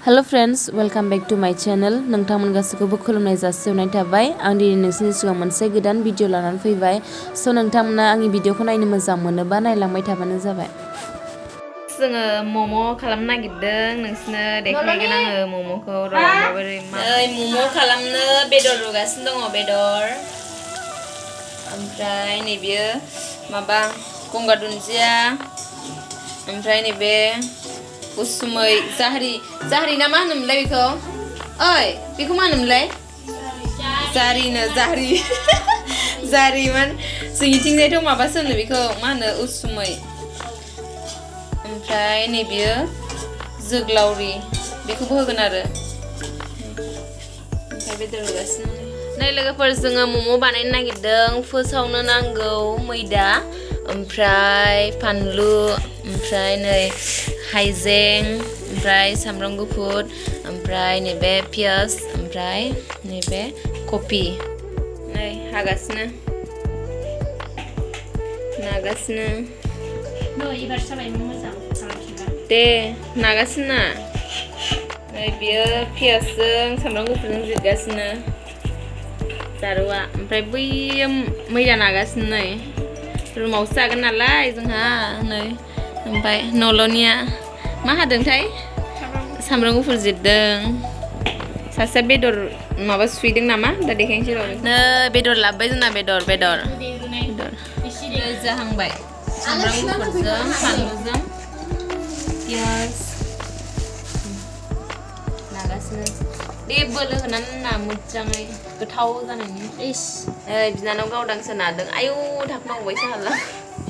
Hello friends, welcome back to my channel. नोंथांमोन गासैखौबो खुलुमनाय जासिहरनाय थाबाय। आं दिनै नोंसोरनि सिगाङाव मोनसे गोदान भिडिअ लानानै फैबाय। स' नोंथांमोना आंनि भिडिअखौ नायनो मोजां मोनोबा नायलांबाय थाबानो जाबाय। जोङो मम' खालामनो नागिरदों नोंसोरनो देखायगोन आङो मम'खौ र' माबोरै मम' खालामनो बेदर रुगासिनो दङ बेदर ओमफ्राय नैबेयो माबा गंगार दुन्दिया ओमफ्राय नैबे उसुमै जाहारि ना मा होनोमोनलाय बेखौ ओइ बेखौ मा होनोमोनलाय जारिनो जारिमोन जोंनिथिंजायथ' माबासो होनो बेखौ मा होनो उसुमै ओमफ्राय नैबेयो जोगलावरि बेखौबो होगोन आरो ओमफ्राय बेदर होगासिनो नै लोगोफोर जोङो मम' बानायनो नागिरदों फार्स्टआवनो नांगौ मैदा ओमफ्राय फानलु ओमफ्राय नै हाइजें ओमफ्राय सामब्राम गुफुर ओमफ्राय नैबे पियास ओमफ्राय नैबे कफि नै हागासिनो नागासिनो दे नागासिनो ना नै बियो पियासजों सामब्राम गुफुरजों जिरगासिनो जारुआ ओमफ्राय बैयो मैदा नागासिनो नै रुमावसो जागोन नालाय जोंहा नै ओमफ्राय नल'निया मा हादोंथाय सामब्राम गुफुर जिरदों सासेया बेदर माबा सुहैदों नामा दा देखायनोसै र' नै बेदर लाबोबाय जोंना बेदर जाहांबाय सामब्राम गुफुरजों फानलुजों पियास नागासिनो दे बोलो होनानै ना मोजाङै गोथाव जानायनि बिनानाव गावदांसो नादों आयौ थाबनांगौबायसो हाला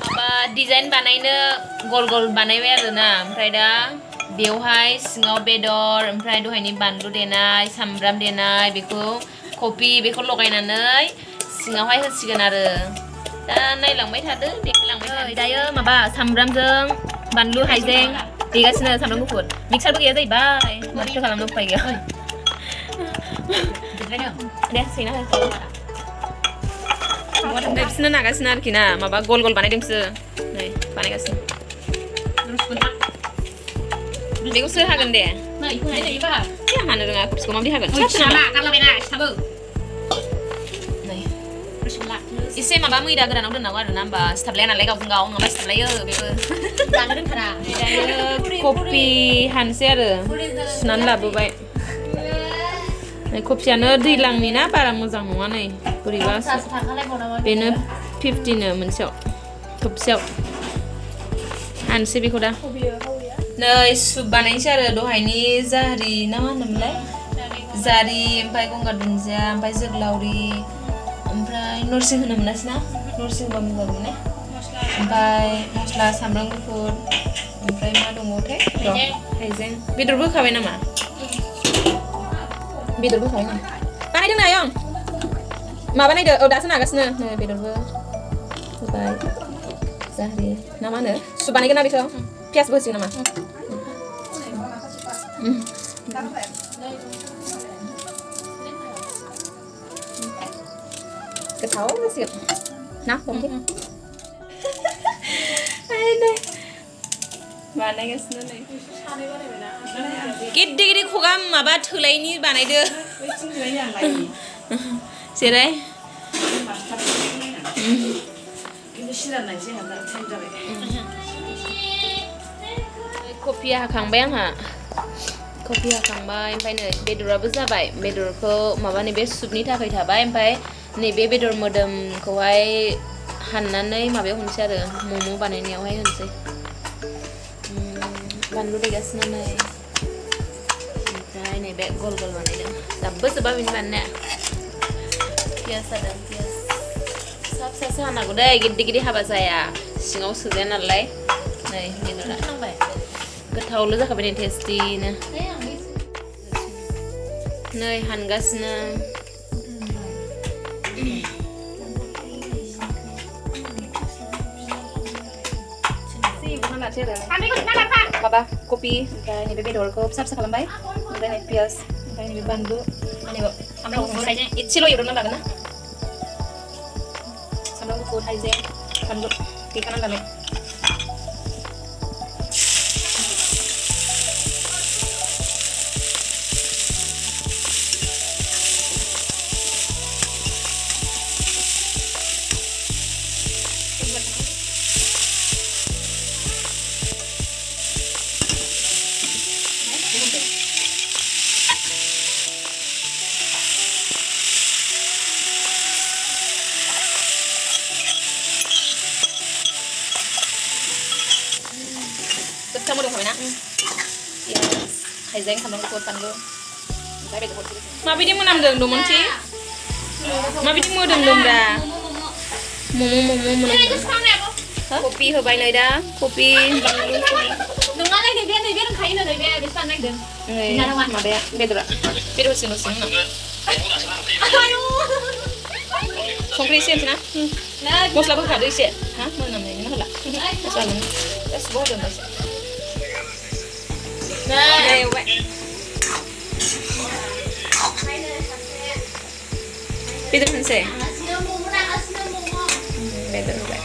माबा डिजाइन बानायनो गल गल बानायबाय आरोना ओमफ्राय दा बेवहाय सिङाव बेदर ओमफ्राय दहायनि बानलु देनाय सामब्राम देनाय बेखौ कफि बेखौ लगायनानै सिङावहाय होसिगोन आरो दा नायलांबाय थादो देखायलांबाय थादो दायो माबा सामब्रामजों बानलु हाइजें देगासिनो सामब्राम गुफुर मिक्सारबो गैया जाहैबाय माथो खालामनो उफाय गैया दे सैना हो बिसोरनो नागासिनो आरोखि ना माबा गल गल बानायदों बिसोर नै बानायगासिनो बेखौ सोर हागोन दे हानो रोङा कफिखौ माबायदि हागोन एसे माबा मैदा गोरानाव दोननांगौ आरो ना होमबा सिथाबलाया नालाय गावजों गाव नङाबा सिथाबलायो बेबो जानो रोंथारा कफि हानसै आरो सुनानै लाबोबाय कफियानो दैलांनि ना बारा मोजां नङा नै बोरैबा बेनो 50नो मोनसेयाव थबसेयाव हानसै बेखौ दा नै सुप बानायनोसै आरो दहायनि जारि ना मा होनोमोनलाय जारि ओमफ्राय गंगार दुन्दिया ओमफ्राय जोगलावरि ओमफ्राय नरसिं होनो मोनासै ना नरसिं होबा मोजां जागौमोन ने ओमफ्राय मस्ला सामब्राम गुफुर ओमफ्राय मा दंबावोथाय र' हाइजें बेदरबो होखाबाय नामा बेदरबो होखाबाय नामा बानायदों ना आयं माबा नायदो औ दासो नागासिनो नै बेदरबो होबाय जारि ना मा होनो सुप बानायगोन ना बेखौ पियासबो होसिगोन नामा गोथाव जासिगोन ना हमदे बानायगासिनो नै गिदिर गिदिर खगा माबा थोलायनि बानायदो जेरै कफि हाखांबाय आंहा कफि हाखांबाय ओमफ्राय नै बेदराबो जाबाय बेदरखौ माबा नैबे सुपनि थाखाय थाबाय ओमफ्राय नैबे बेदर मोदोमखौहाय हाननानै माबायाव होनोसै आरो मम' बानायनायावहाय होनोसै बानलु देगासिनो नै ओमफ्राय नैबे गल गल बानायदों जाब्बो जोबा बिनि बानायनाया पियास जादों पियास फिसा फिसासो हानांगौ दै गिदिर गिदिर हाबा जाया सिङाव सोजाया नालाय नै बेदरा थांबाय गोथावल' जाखाबाय नै टेस्टिनो नै हानगासिनो माबा कफि ओमफ्राय नैबे बेदरखौ फिसा फिसा खालामबाय ओमफ्राय नै पियास ओमफ्राय नैबे बानलु नैबे सामब्राम गुफुर हाइजें एसेल' एवदोंना लागोन ना सामब्राम गुफुर हाइजें बानलु देखानानै लाबाय हाइजें सामब्राम गुफुर फानलु ओमफ्राय बेदरखौ माबायदि मोनामदों दमोनथि माबायदि मोदोमदों दा मम' मोनामदों कफि होबाय नै दा कफि नङालाय नैबे दंखायो नैबे बेसेबां नायदों माबाया बेदरा होसिन संख्रि एसे होनोसै ना मस्लाबो होखादो एसे हा मोनामनायनि होला मस्ला गासिबो होदों एसे एवबाय बेदर होनोसै बेदर होबाय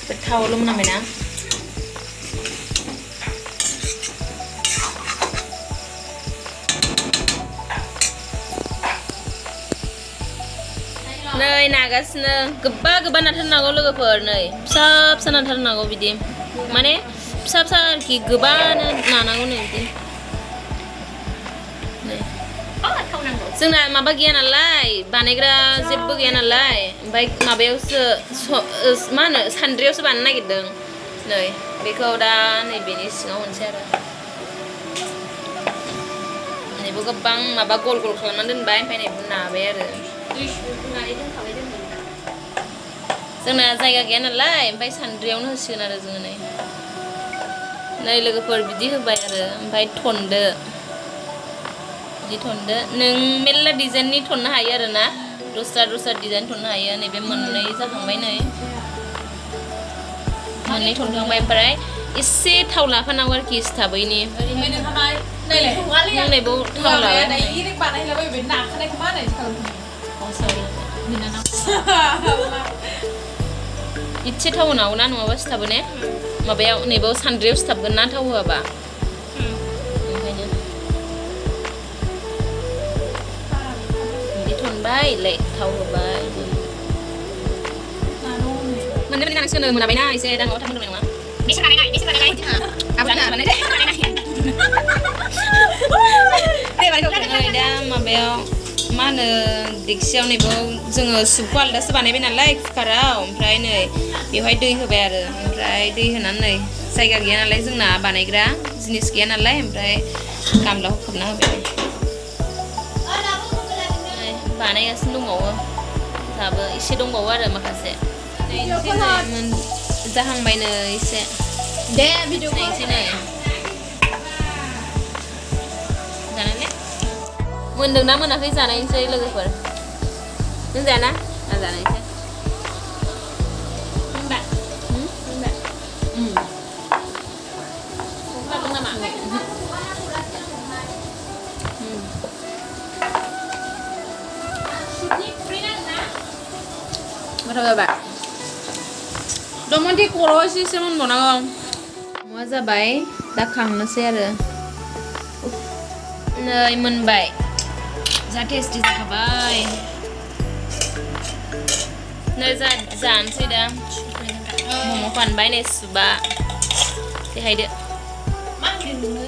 गोथावल' मोनामबायना नै नागासिनो गोबा नाथारनांगौ लोगोफोर नै फिसा फिसा नाथारनांगौ बिदि माने फिसा फिसा आरोखि गोबानो नानांगौ नै बिदि जोंना माबा गैया नालाय बानायग्रा जेबो गैया नालाय ओमफ्राय माबायावसो मा होनो सान्द्रियावसो बानायनो नागिरदों नै बेखौ दा नैबेनि सिङाव होनसै आरो नैबो गोबां माबा गल गल खालामनानै दोनबाय ओमफ्राय नैबो नाबाय आरो जोंना जायगा गैया नालाय ओमफ्राय सान्द्रियावनो होसिगोन आरो जोङो नै लोगोफोर बिदि होबाय आरो ओमफ्राय थनदो बिदि थनदो नों मेल्ला डिजाइननि थननो हायो आरो ना दस्रा डिजाइन थननो हायो नैबे मोननै जाखांबाय नै मोननै थनखांबाय ओमफ्राय एसे थाव लाफानांगौ आरोखि सिथाबैनि नैबाव थाव लाबाय इसे थाव होनांगौ ना नङाबा सिथाबो ने माबायाव नैबाव सान्द्रियाव सिथाबगोन ना थाव होआबा ओंखायनो बिदि थनबाय लाय थाव होबाय मोननै नांसिगोन मोनाबायना एसे दा न'आव थाब मोनबाय नङा बेसे बानायनाय दा माबायाव मा होनो दिक्सियाव नैबाव जोङो सुपखौ आलदासो बानायबाय नालाय कुकाराव ओमफ्राय नै बेवहाय दै होबाय आरो ओमफ्राय दै होनानै जायगा गैया नालाय जोंना बानायग्रा जिनिस गैया नालाय ओमफ्राय गामलाखौ खोबना होबाय बानायगासिनो दंबावो दाबो एसे दंबावो आरो माखासे जाहांबायनो एसे दे भिडिअखौ एसे नै जानायले मोनदोंना मोनाखै जानायसै लोगोफोर नों जाना आं जानायसै गोथाव जाबाय दमोनथि खर' एसे मोनबावनांगौ मुवा जाबाय दा खांनोसै आरो नै मोनबाय जा टेस्टि जाखाबाय नै जानोसै दा मम' फानबाय नै सुबा देहायदो मा होनदों नोङो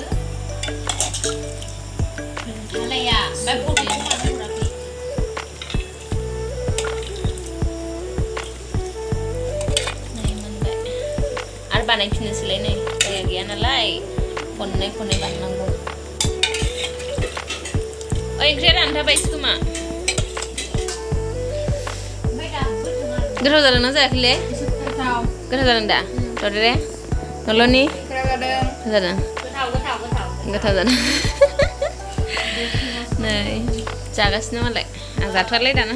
हालाया बानायफिननोसैलाय नै जायगा गैया नालाय खननै बानायनांगौ ओंख्रिया रानथाबायसो खोमा गोथाव जादोंना जायाखैले गोथाव जादों दा दरे नल'नि जादों गोथाव जादों नै जागासिनो मालाय आं जाथ'वालै दाना